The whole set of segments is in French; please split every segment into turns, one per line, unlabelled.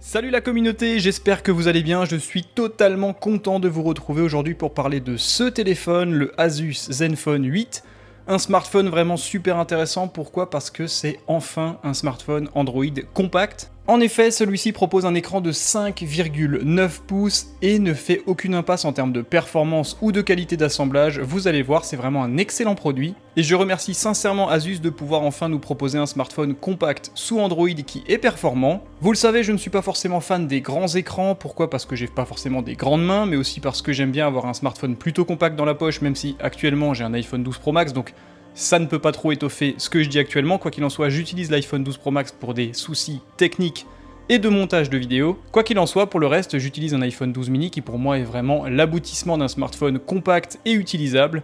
Salut la communauté, j'espère que vous allez bien, je suis totalement content de vous retrouver aujourd'hui pour parler de ce téléphone, le Asus Zenfone 8. Un smartphone vraiment super intéressant, pourquoi ? Parce que c'est enfin un smartphone Android compact. En effet, celui-ci propose un écran de 5,9 pouces et ne fait aucune impasse en termes de performance ou de qualité d'assemblage. Vous allez voir, c'est vraiment un excellent produit. Et je remercie sincèrement Asus de pouvoir enfin nous proposer un smartphone compact sous Android qui est performant. Vous le savez, je ne suis pas forcément fan des grands écrans. Pourquoi ? Parce que j'ai pas forcément des grandes mains, mais aussi parce que j'aime bien avoir un smartphone plutôt compact dans la poche, même si actuellement j'ai un iPhone 12 Pro Max, donc ça ne peut pas trop étoffer ce que je dis actuellement. Quoi qu'il en soit, j'utilise l'iPhone 12 Pro Max pour des soucis techniques et de montage de vidéos. Quoi qu'il en soit, pour le reste, j'utilise un iPhone 12 mini qui pour moi est vraiment l'aboutissement d'un smartphone compact et utilisable.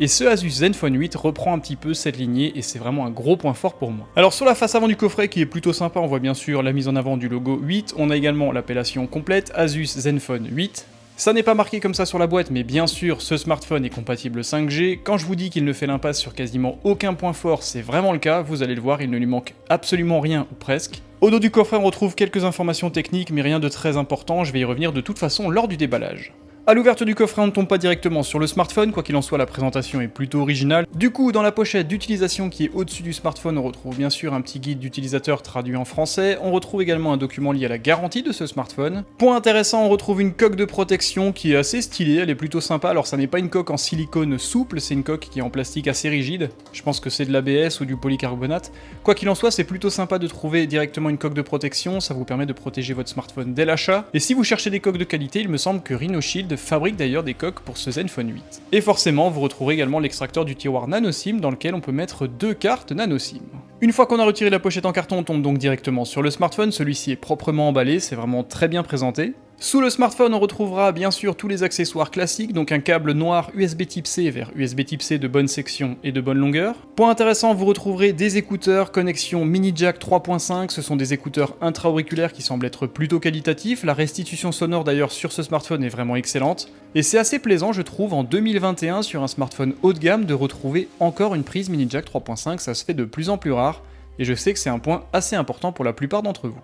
Et ce Asus Zenfone 8 reprend un petit peu cette lignée et c'est vraiment un gros point fort pour moi. Alors sur la face avant du coffret qui est plutôt sympa, on voit bien sûr la mise en avant du logo 8, on a également l'appellation complète Asus Zenfone 8. Ça n'est pas marqué comme ça sur la boîte, mais bien sûr, ce smartphone est compatible 5G. Quand je vous dis qu'il ne fait l'impasse sur quasiment aucun point fort, c'est vraiment le cas, vous allez le voir, il ne lui manque absolument rien ou presque. Au dos du coffret, on retrouve quelques informations techniques, mais rien de très important, je vais y revenir de toute façon lors du déballage. A l'ouverture du coffret, on ne tombe pas directement sur le smartphone, quoi qu'il en soit, la présentation est plutôt originale. Du coup, dans la pochette d'utilisation qui est au-dessus du smartphone, on retrouve bien sûr un petit guide d'utilisateur traduit en français, on retrouve également un document lié à la garantie de ce smartphone. Point intéressant, on retrouve une coque de protection qui est assez stylée, elle est plutôt sympa, alors ça n'est pas une coque en silicone souple, c'est une coque qui est en plastique assez rigide, je pense que c'est de l'ABS ou du polycarbonate. Quoi qu'il en soit, c'est plutôt sympa de trouver directement une coque de protection, ça vous permet de protéger votre smartphone dès l'achat, et si vous cherchez des coques de qualité, il me semble que Rhino Shield fabrique d'ailleurs des coques pour ce Zenfone 8. Et forcément, vous retrouverez également l'extracteur du tiroir NanoSIM dans lequel on peut mettre 2 cartes NanoSIM. Une fois qu'on a retiré la pochette en carton, on tombe donc directement sur le smartphone, celui-ci est proprement emballé, c'est vraiment très bien présenté. Sous le smartphone, on retrouvera bien sûr tous les accessoires classiques, donc un câble noir USB Type C vers USB Type C de bonne section et de bonne longueur. Point intéressant, vous retrouverez des écouteurs, connexion mini jack 3.5, ce sont des écouteurs intra-auriculaires qui semblent être plutôt qualitatifs, la restitution sonore d'ailleurs sur ce smartphone est vraiment excellente, et c'est assez plaisant je trouve en 2021 sur un smartphone haut de gamme de retrouver encore une prise mini jack 3.5, ça se fait de plus en plus rare, et je sais que c'est un point assez important pour la plupart d'entre vous.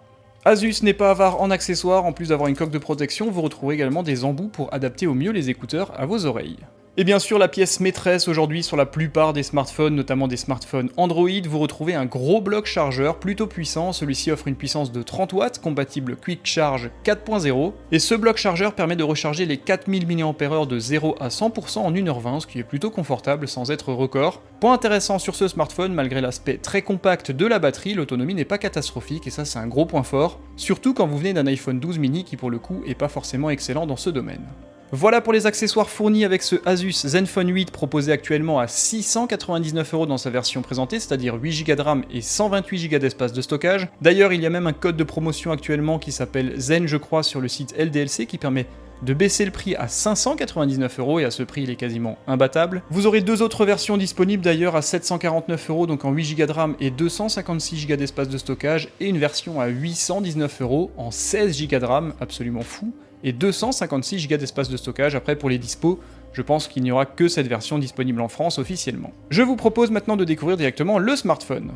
Asus n'est pas avare en accessoires, en plus d'avoir une coque de protection, vous retrouvez également des embouts pour adapter au mieux les écouteurs à vos oreilles. Et bien sûr, la pièce maîtresse aujourd'hui sur la plupart des smartphones, notamment des smartphones Android, vous retrouvez un gros bloc chargeur plutôt puissant, celui-ci offre une puissance de 30 watts, compatible Quick Charge 4.0, et ce bloc chargeur permet de recharger les 4000 mAh de 0 à 100% en 1h20, ce qui est plutôt confortable sans être record. Point intéressant sur ce smartphone, malgré l'aspect très compact de la batterie, l'autonomie n'est pas catastrophique, et ça c'est un gros point fort, surtout quand vous venez d'un iPhone 12 mini qui pour le coup est pas forcément excellent dans ce domaine. Voilà pour les accessoires fournis avec ce Asus Zenfone 8 proposé actuellement à 699€ dans sa version présentée, c'est-à-dire 8Go de RAM et 128Go d'espace de stockage. D'ailleurs, il y a même un code de promotion actuellement qui s'appelle Zen, je crois, sur le site LDLC qui permet de baisser le prix à 599€ et à ce prix il est quasiment imbattable. Vous aurez deux autres versions disponibles d'ailleurs à 749€, donc en 8Go de RAM et 256Go d'espace de stockage, et une version à 819€ en 16Go de RAM, absolument fou, et 256Go d'espace de stockage. Après pour les dispos, je pense qu'il n'y aura que cette version disponible en France officiellement. Je vous propose maintenant de découvrir directement le smartphone.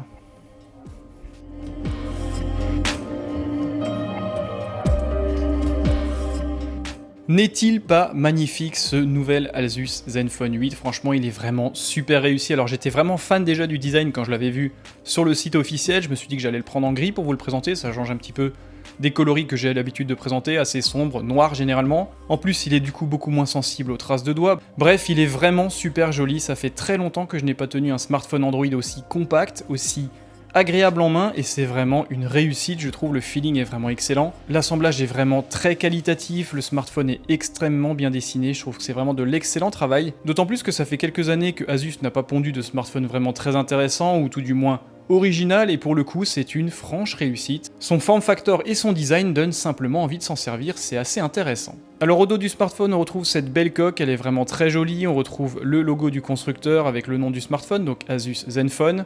N'est-il pas magnifique ce nouvel Asus Zenfone 8 ? Franchement, il est vraiment super réussi. Alors j'étais vraiment fan déjà du design quand je l'avais vu sur le site officiel. Je me suis dit que j'allais le prendre en gris pour vous le présenter, ça change un petit peu des coloris que j'ai l'habitude de présenter, assez sombres, noirs généralement. En plus, il est du coup beaucoup moins sensible aux traces de doigts. Bref, il est vraiment super joli. Ça fait très longtemps que je n'ai pas tenu un smartphone Android aussi compact, aussi agréable en main, et c'est vraiment une réussite, je trouve. Le feeling est vraiment excellent, l'assemblage est vraiment très qualitatif, le smartphone est extrêmement bien dessiné, je trouve que c'est vraiment de l'excellent travail, d'autant plus que ça fait quelques années que Asus n'a pas pondu de smartphone vraiment très intéressant, ou tout du moins original, et pour le coup c'est une franche réussite. Son form factor et son design donnent simplement envie de s'en servir, c'est assez intéressant. Alors au dos du smartphone on retrouve cette belle coque, elle est vraiment très jolie, on retrouve le logo du constructeur avec le nom du smartphone, donc Asus Zenfone.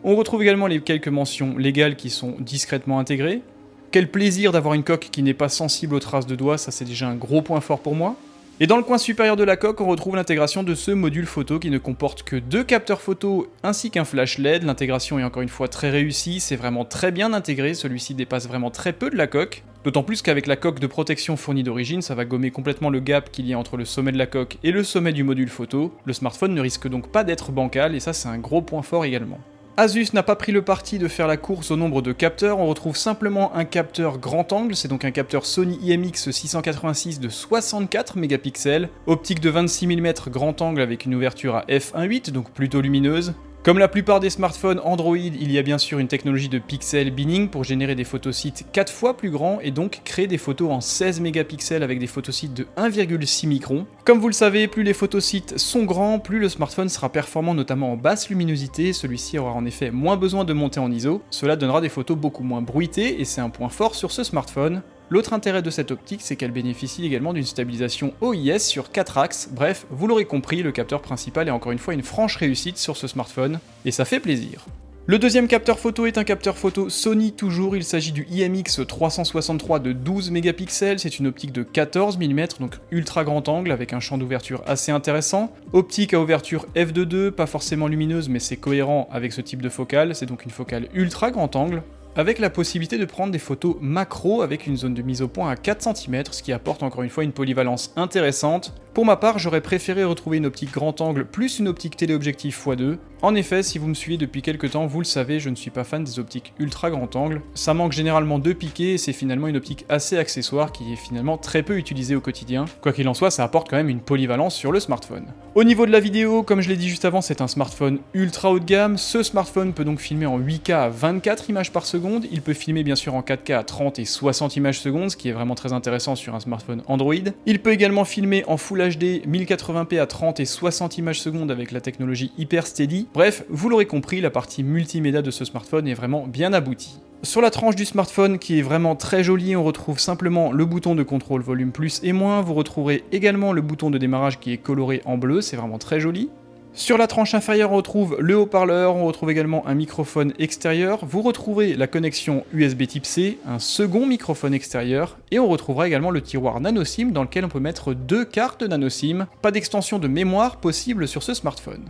On retrouve également les quelques mentions légales qui sont discrètement intégrées. Quel plaisir d'avoir une coque qui n'est pas sensible aux traces de doigts, ça c'est déjà un gros point fort pour moi. Et dans le coin supérieur de la coque, on retrouve l'intégration de ce module photo qui ne comporte que 2 capteurs photo ainsi qu'un flash LED. L'intégration est encore une fois très réussie, c'est vraiment très bien intégré, celui-ci dépasse vraiment très peu de la coque. D'autant plus qu'avec la coque de protection fournie d'origine, ça va gommer complètement le gap qu'il y a entre le sommet de la coque et le sommet du module photo. Le smartphone ne risque donc pas d'être bancal et ça c'est un gros point fort également. Asus n'a pas pris le parti de faire la course au nombre de capteurs, on retrouve simplement un capteur grand angle, c'est donc un capteur Sony IMX686 de 64 mégapixels, optique de 26 mm grand angle avec une ouverture à f1.8, donc plutôt lumineuse. Comme la plupart des smartphones Android, il y a bien sûr une technologie de pixel binning pour générer des photosites 4 fois plus grands et donc créer des photos en 16 mégapixels avec des photosites de 1,6 microns. Comme vous le savez, plus les photosites sont grands, plus le smartphone sera performant notamment en basse luminosité, celui-ci aura en effet moins besoin de monter en ISO, cela donnera des photos beaucoup moins bruitées et c'est un point fort sur ce smartphone. L'autre intérêt de cette optique, c'est qu'elle bénéficie également d'une stabilisation OIS sur 4 axes, bref, vous l'aurez compris, le capteur principal est encore une fois une franche réussite sur ce smartphone, et ça fait plaisir. Le deuxième capteur photo est un capteur photo Sony toujours, il s'agit du IMX363 de 12 mégapixels, c'est une optique de 14 mm, donc ultra grand angle avec un champ d'ouverture assez intéressant. Optique à ouverture f2.2, pas forcément lumineuse mais c'est cohérent avec ce type de focale, c'est donc une focale ultra grand angle, avec la possibilité de prendre des photos macro avec une zone de mise au point à 4 cm, ce qui apporte encore une fois une polyvalence intéressante. Pour ma part, j'aurais préféré retrouver une optique grand angle plus une optique téléobjectif x2. En effet, si vous me suivez depuis quelques temps, vous le savez, je ne suis pas fan des optiques ultra grand angle. Ça manque généralement de piqué et c'est finalement une optique assez accessoire qui est finalement très peu utilisée au quotidien. Quoi qu'il en soit, ça apporte quand même une polyvalence sur le smartphone. Au niveau de la vidéo, comme je l'ai dit juste avant, c'est un smartphone ultra haut de gamme. Ce smartphone peut donc filmer en 8K à 24 images par seconde. Il peut filmer bien sûr en 4K à 30 et 60 images secondes, ce qui est vraiment très intéressant sur un smartphone Android. Il peut également filmer en Full HD 1080p à 30 et 60 images secondes avec la technologie Hyper Steady. Bref, vous l'aurez compris, la partie multimédia de ce smartphone est vraiment bien aboutie. Sur la tranche du smartphone qui est vraiment très jolie, on retrouve simplement le bouton de contrôle volume plus et moins, vous retrouverez également le bouton de démarrage qui est coloré en bleu, c'est vraiment très joli. Sur la tranche inférieure, on retrouve le haut-parleur, on retrouve également un microphone extérieur, vous retrouverez la connexion USB Type C, un second microphone extérieur, et on retrouvera également le tiroir nano SIM dans lequel on peut mettre 2 cartes nano SIM, pas d'extension de mémoire possible sur ce smartphone.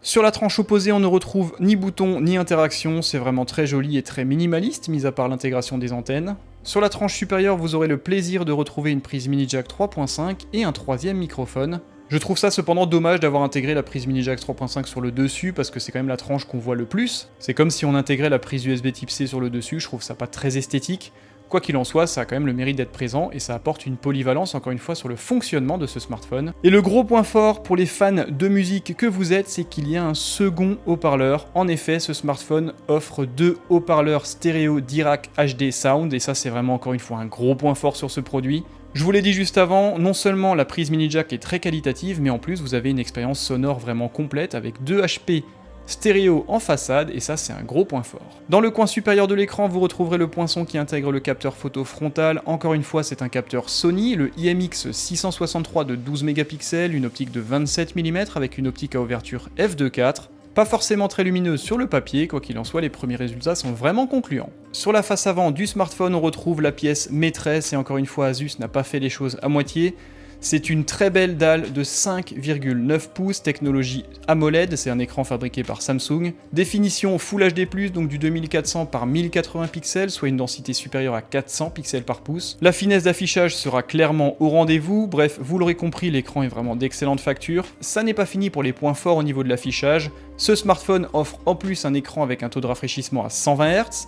Sur la tranche opposée, on ne retrouve ni bouton ni interaction, c'est vraiment très joli et très minimaliste, mis à part l'intégration des antennes. Sur la tranche supérieure, vous aurez le plaisir de retrouver une prise mini jack 3.5 et un troisième microphone. Je trouve ça cependant dommage d'avoir intégré la prise mini jack 3.5 sur le dessus, parce que c'est quand même la tranche qu'on voit le plus. C'est comme si on intégrait la prise USB Type C sur le dessus, je trouve ça pas très esthétique. Quoi qu'il en soit, ça a quand même le mérite d'être présent et ça apporte une polyvalence encore une fois sur le fonctionnement de ce smartphone. Et le gros point fort pour les fans de musique que vous êtes, c'est qu'il y a un second haut-parleur. En effet, ce smartphone offre 2 haut-parleurs stéréo Dirac HD Sound et ça c'est vraiment encore une fois un gros point fort sur ce produit. Je vous l'ai dit juste avant, non seulement la prise mini jack est très qualitative, mais en plus vous avez une expérience sonore vraiment complète avec 2 HP stéréo en façade, et ça c'est un gros point fort. Dans le coin supérieur de l'écran, vous retrouverez le poinçon qui intègre le capteur photo frontal. Encore une fois, c'est un capteur Sony, le IMX663 de 12 mégapixels, une optique de 27 mm avec une optique à ouverture f2.4. Pas forcément très lumineuse sur le papier, quoi qu'il en soit, les premiers résultats sont vraiment concluants. Sur la face avant du smartphone, on retrouve la pièce maîtresse, et encore une fois, Asus n'a pas fait les choses à moitié. C'est une très belle dalle de 5,9 pouces, technologie AMOLED, c'est un écran fabriqué par Samsung. Définition Full HD+, donc du 2400 par 1080 pixels, soit une densité supérieure à 400 pixels par pouce. La finesse d'affichage sera clairement au rendez-vous, bref, vous l'aurez compris, l'écran est vraiment d'excellente facture. Ça n'est pas fini pour les points forts au niveau de l'affichage. Ce smartphone offre en plus un écran avec un taux de rafraîchissement à 120 Hz.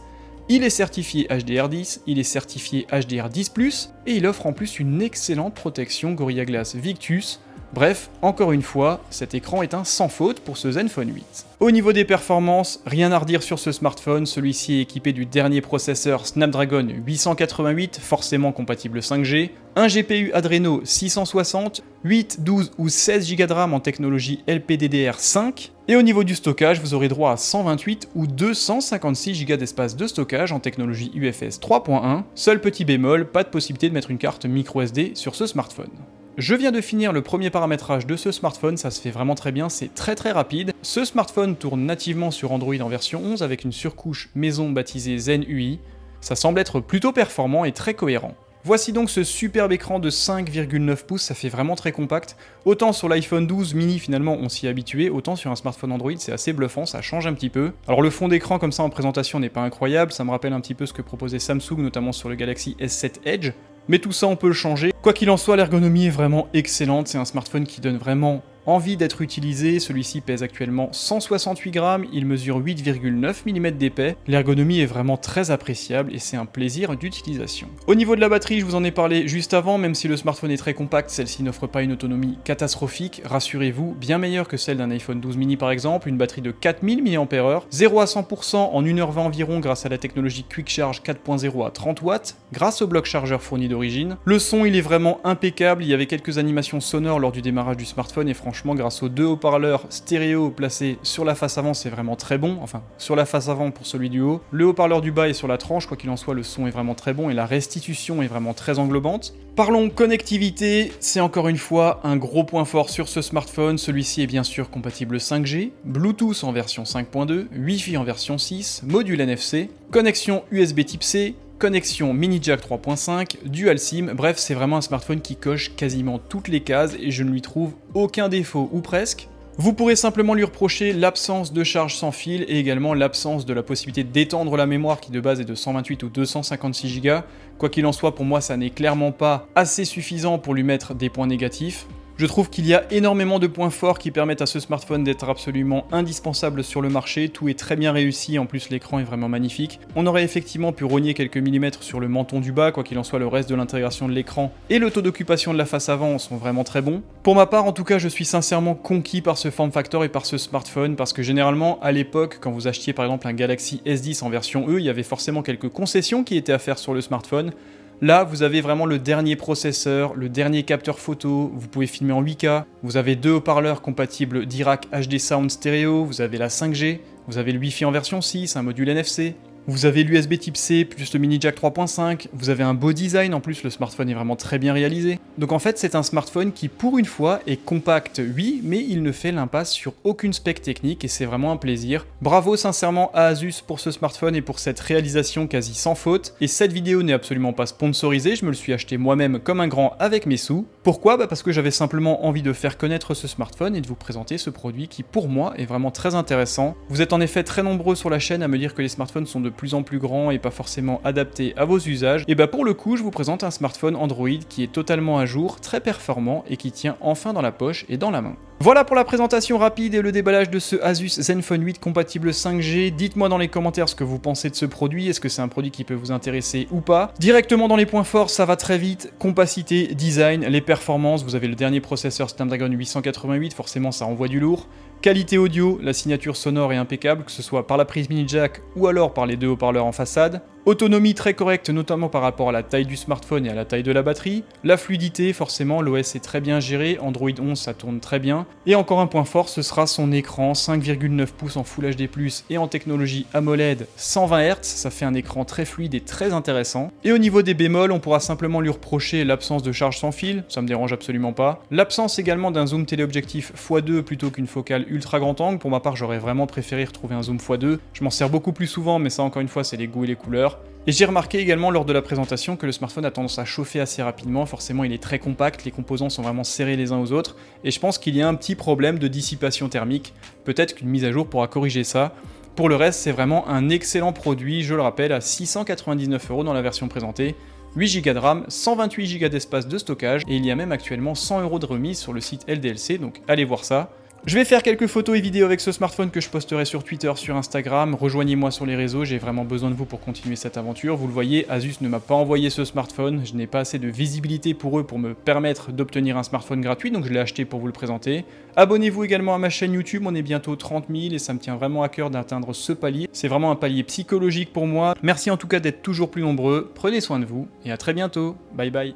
Il est certifié HDR10, il est certifié HDR10+, et il offre en plus une excellente protection Gorilla Glass Victus. Bref, encore une fois, cet écran est un sans faute pour ce Zenfone 8. Au niveau des performances, rien à redire sur ce smartphone, celui-ci est équipé du dernier processeur Snapdragon 888, forcément compatible 5G, un GPU Adreno 660, 8, 12 ou 16 Go de RAM en technologie LPDDR5, et au niveau du stockage, vous aurez droit à 128 ou 256 Go d'espace de stockage en technologie UFS 3.1. Seul petit bémol, pas de possibilité de mettre une carte microSD sur ce smartphone. Je viens de finir le premier paramétrage de ce smartphone, ça se fait vraiment très bien, c'est très rapide. Ce smartphone tourne nativement sur Android en version 11 avec une surcouche maison baptisée Zen UI. Ça semble être plutôt performant et très cohérent. Voici donc ce superbe écran de 5,9 pouces, ça fait vraiment très compact. Autant sur l'iPhone 12 mini finalement on s'y est habitué, autant sur un smartphone Android c'est assez bluffant, ça change un petit peu. Alors le fond d'écran comme ça en présentation n'est pas incroyable, ça me rappelle un petit peu ce que proposait Samsung notamment sur le Galaxy S7 Edge. Mais tout ça on peut le changer. Quoi qu'il en soit, l'ergonomie est vraiment excellente, c'est un smartphone qui donne vraiment envie d'être utilisé. Celui-ci pèse actuellement 168 grammes, il mesure 8,9 mm d'épais. L'ergonomie est vraiment très appréciable et c'est un plaisir d'utilisation. Au niveau de la batterie, je vous en ai parlé juste avant, même si le smartphone est très compact, celle-ci n'offre pas une autonomie catastrophique, rassurez-vous, bien meilleure que celle d'un iPhone 12 mini par exemple, une batterie de 4000 mAh, 0 à 100% en 1h20 environ grâce à la technologie Quick Charge 4.0 à 30 watts, grâce au bloc chargeur fourni d'origine. Le son il est vraiment impeccable, il y avait quelques animations sonores lors du démarrage du smartphone et franchement grâce aux deux haut-parleurs stéréo placés sur la face avant c'est vraiment très bon, enfin sur la face avant pour celui du haut. Le haut-parleur du bas est sur la tranche, quoi qu'il en soit le son est vraiment très bon et la restitution est vraiment très englobante. Parlons connectivité, c'est encore une fois un gros point fort sur ce smartphone, celui-ci est bien sûr compatible 5G, Bluetooth en version 5.2, Wi-Fi en version 6, module NFC, connexion USB type C, connexion mini jack 3.5, dual SIM, bref c'est vraiment un smartphone qui coche quasiment toutes les cases et je ne lui trouve aucun défaut ou presque. Vous pourrez simplement lui reprocher l'absence de charge sans fil et également l'absence de la possibilité d'étendre la mémoire qui de base est de 128 ou 256 Go. Quoi qu'il en soit, pour moi ça n'est clairement pas assez suffisant pour lui mettre des points négatifs. Je trouve qu'il y a énormément de points forts qui permettent à ce smartphone d'être absolument indispensable sur le marché, tout est très bien réussi, en plus l'écran est vraiment magnifique. On aurait effectivement pu rogner quelques millimètres sur le menton du bas, quoi qu'il en soit le reste de l'intégration de l'écran et le taux d'occupation de la face avant sont vraiment très bons. Pour ma part en tout cas je suis sincèrement conquis par ce form factor et par ce smartphone, parce que généralement à l'époque quand vous achetiez par exemple un Galaxy S10 en version E, il y avait forcément quelques concessions qui étaient à faire sur le smartphone. Là, vous avez vraiment le dernier processeur, le dernier capteur photo, vous pouvez filmer en 8K, vous avez deux haut-parleurs compatibles Dirac HD Sound Stereo, vous avez la 5G, vous avez le Wi-Fi en version 6, un module NFC, vous avez l'USB type C plus le mini jack 3.5, vous avez un beau design, en plus le smartphone est vraiment très bien réalisé. Donc en fait c'est un smartphone qui pour une fois est compact oui, mais il ne fait l'impasse sur aucune spec technique et c'est vraiment un plaisir. Bravo sincèrement à Asus pour ce smartphone et pour cette réalisation quasi sans faute. Et cette vidéo n'est absolument pas sponsorisée, je me le suis acheté moi-même comme un grand avec mes sous. Pourquoi ? Parce que j'avais simplement envie de faire connaître ce smartphone et de vous présenter ce produit qui pour moi est vraiment très intéressant. Vous êtes en effet très nombreux sur la chaîne à me dire que les smartphones sont de plus en plus grands et pas forcément adaptés à vos usages, et bah pour le coup je vous présente un smartphone Android qui est totalement à jour, très performant et qui tient enfin dans la poche et dans la main. Voilà pour la présentation rapide et le déballage de ce Asus Zenfone 8 compatible 5G. Dites-moi dans les commentaires ce que vous pensez de ce produit, est-ce que c'est un produit qui peut vous intéresser ou pas. Directement dans les points forts, ça va très vite, compacité, design, les performances, vous avez le dernier processeur Snapdragon 888, forcément ça envoie du lourd. Qualité audio, la signature sonore est impeccable, que ce soit par la prise mini jack ou alors par les deux haut-parleurs en façade. Autonomie très correcte, notamment par rapport à la taille du smartphone et à la taille de la batterie. La fluidité, forcément, l'OS est très bien géré, Android 11 ça tourne très bien. Et encore un point fort, ce sera son écran 5,9 pouces en Full HD+, et en technologie AMOLED 120 Hz, ça fait un écran très fluide et très intéressant. Et au niveau des bémols, on pourra simplement lui reprocher l'absence de charge sans fil, ça me dérange absolument pas. L'absence également d'un zoom téléobjectif x2 plutôt qu'une focale ultra grand angle, pour ma part j'aurais vraiment préféré retrouver un zoom x2. Je m'en sers beaucoup plus souvent, mais ça encore une fois c'est les goûts et les couleurs. Et j'ai remarqué également lors de la présentation que le smartphone a tendance à chauffer assez rapidement, forcément il est très compact, les composants sont vraiment serrés les uns aux autres, et je pense qu'il y a un petit problème de dissipation thermique, peut-être qu'une mise à jour pourra corriger ça. Pour le reste, c'est vraiment un excellent produit, je le rappelle, à 699 € dans la version présentée, 8 Go de RAM, 128 Go d'espace de stockage, et il y a même actuellement 100 € de remise sur le site LDLC, donc allez voir ça. Je vais faire quelques photos et vidéos avec ce smartphone que je posterai sur Twitter, sur Instagram. Rejoignez-moi sur les réseaux, j'ai vraiment besoin de vous pour continuer cette aventure. Vous le voyez, Asus ne m'a pas envoyé ce smartphone, je n'ai pas assez de visibilité pour eux pour me permettre d'obtenir un smartphone gratuit, donc je l'ai acheté pour vous le présenter. Abonnez-vous également à ma chaîne YouTube, on est bientôt 30 000 et ça me tient vraiment à cœur d'atteindre ce palier. C'est vraiment un palier psychologique pour moi. Merci en tout cas d'être toujours plus nombreux, prenez soin de vous et à très bientôt. Bye bye.